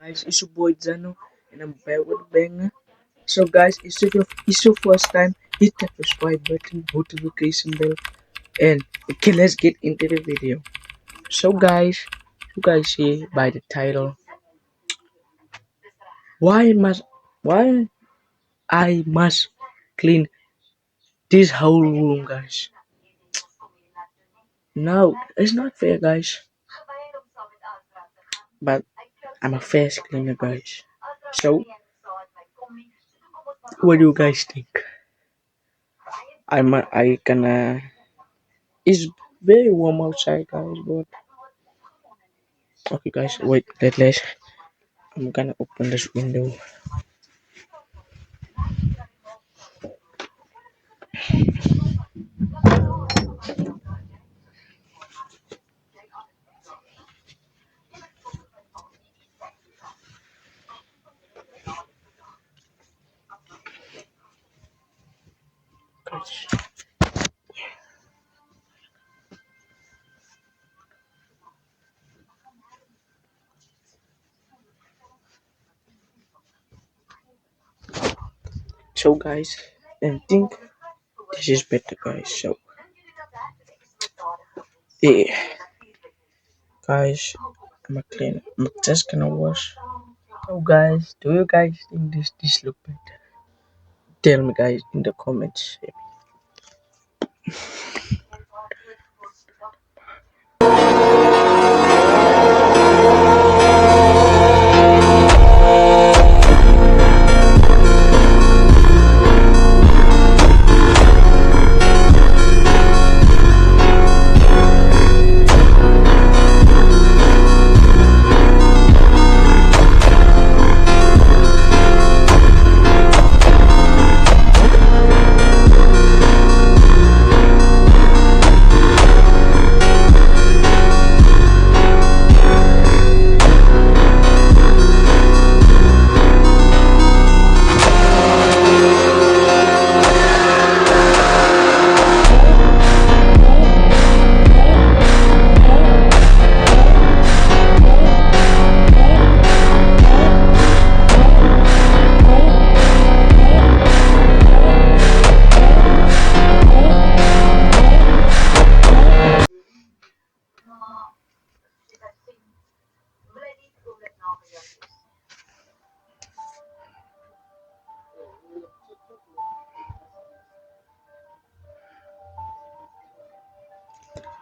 Guys, it's your boy Zano, and I'm back with a banger. So, guys, it's your first time, hit that subscribe button, notification bell, and okay, let's get into the video. So, guys, you guys see by the title, why must why I must clean this whole room, guys? No, it's not fair, guys. But I'm a fast cleaner, guys. So, what do you guys think? I gonna. It's very warm outside, guys, but okay, guys, wait, let's. I'm gonna open this window. Guys. So, guys, I think this is better, guys. So, yeah, guys, I'm a clean. I'm just gonna wash. So, guys, do you guys think this look better? Tell me, guys, in the comments.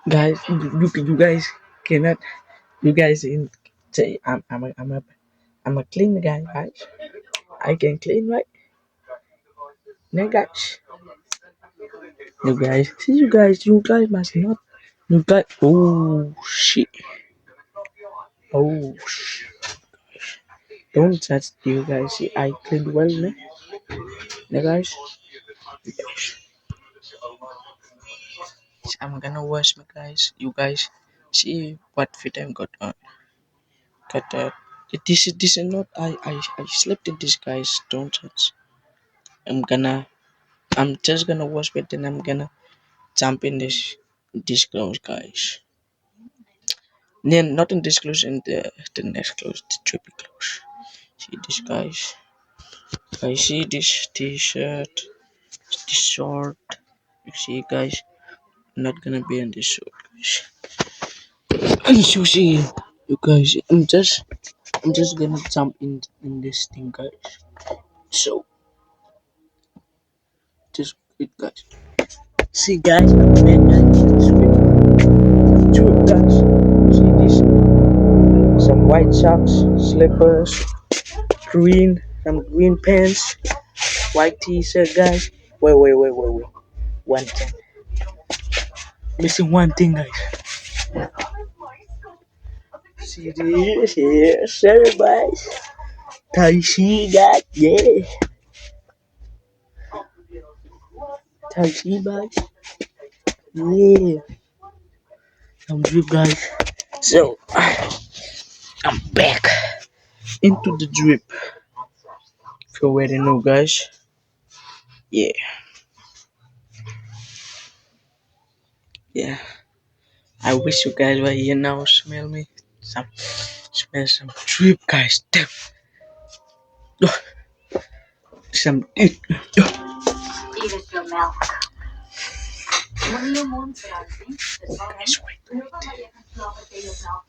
Guys, you guys cannot. You guys in say I'm a clean guy, guys. I can clean, right? No, guys. You guys must not. You guys. Oh shit. Oh shit. Don't touch you guys. See, I clean well, ne? Ne, guys. I'm gonna wash my guys. You guys see what fit I got on. Got that. This is not. I slept in this, guys. Don't touch. I'm gonna. I'm just gonna wash, but then I'm gonna jump in this clothes, guys. Then not in this clothes, in the next clothes, the trippy clothes. See this, guys. I see this t-shirt, this short. You see, guys. I'm not gonna be in this short, guys. And you see, you guys. I'm just gonna jump in this thing, guys. So just wait, guys. See, guys. I'm back, guys. Just wait. Two, guys. See this. Some white socks, slippers, some green pants, white t-shirt, guys. Wait. One thing. Missing one thing, guys. See this? Yes, everybody. Taxi got, yeah. Taxi, guys. Yeah. I'm drip, guys. So, I'm back into the drip. If you already know, guys. Yeah. Yeah. I wish you guys were here now. Smell me. Some Smell some drip, guys. Damn. Some Eat your milk. Wanneer je mond verandert, dus guys, wait. maar je kan slapen tegen je melk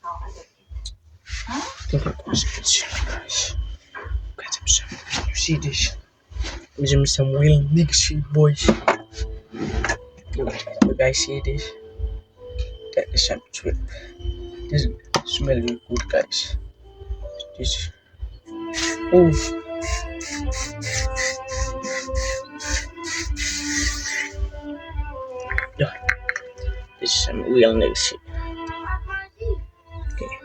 Guys. Got some. You see this? There's some real nigga shit, boys. You guys see this? That is some drip. This smell really good, guys. This. Oh. Yeah. This is some real nigga shit. Okay.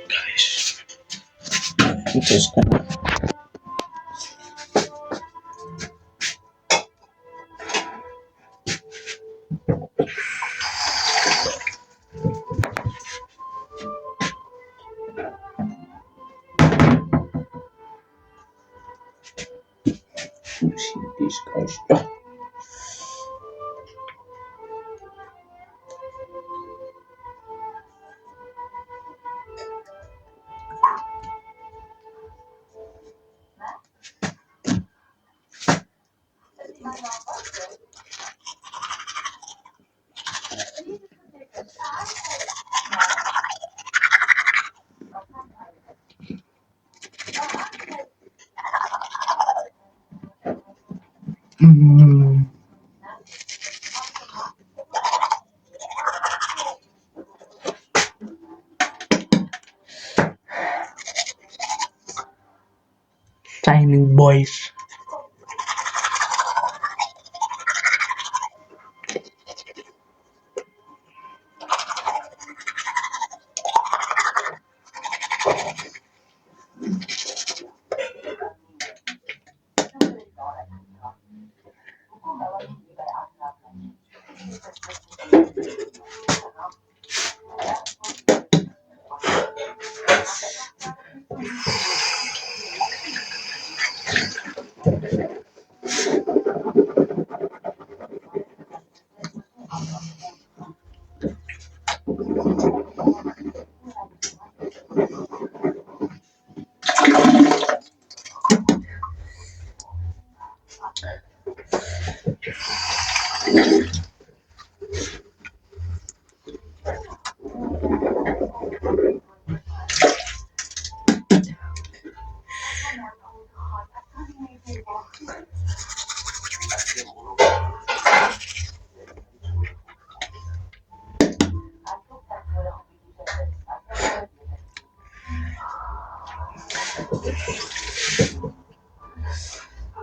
Guys. I'm just gonna. You see this, guys? Yeah. Timing, boys.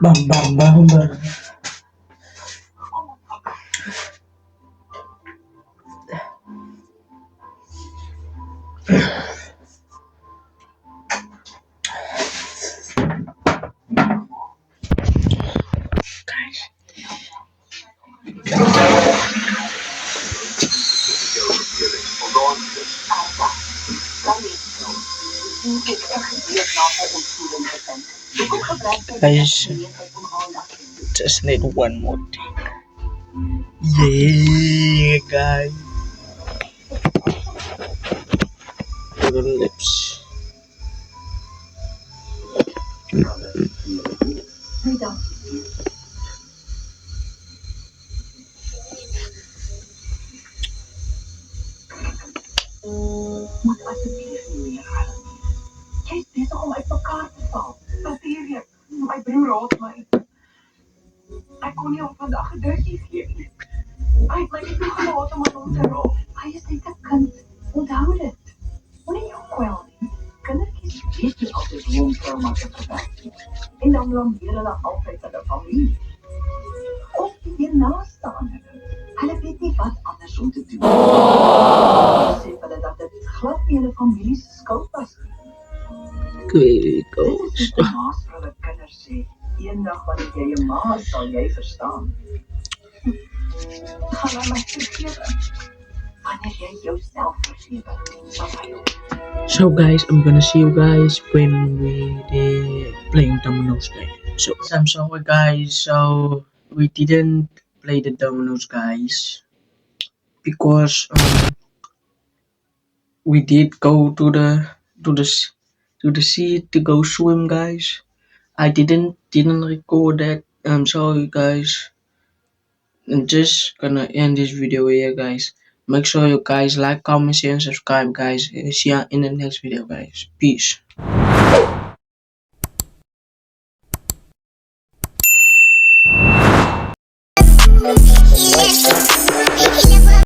Bam, bam, bam, bam. Guys. Guys, just need one more thing. Yeah, guys. Your lips. Moet alsjeblieft niet meer gaan. Jij is bezig om uit elkaar te vallen. Natuurlijk. Mijn broer haat mij. Hij kon niet op vandaag geduidelijk geven. Hij heeft mij niet toegelaten om aan ons te roepen. Hij is net een kind. Onthoud het. Wanneer je kwel niet, kindertjes weet nie altyd hoe om trauma te verwerk. En dan blameer hulle altyd hulle familie. Of die naastaande. Hulle weet nie wat anders om te doen. Sê hulle dat dit glad nie hulle familie se skuld was nie. Good Dit is wat maas vir hulle kinders sê. Eendag wanneer jy 'n ma is, sal jy verstaan. Gaan my vergewe. wanneer jy jouself verseker van my doel. So guys, I'm gonna see you guys when we playing dominoes game. So I'm sorry guys, so we didn't play the dominoes guys because we did go to the s- to the sea to go swim guys. I didn't record that. I'm sorry guys. I'm just gonna end this video here guys. Make sure you guys like, comment, share, and subscribe guys. See ya in the next video guys. Peace.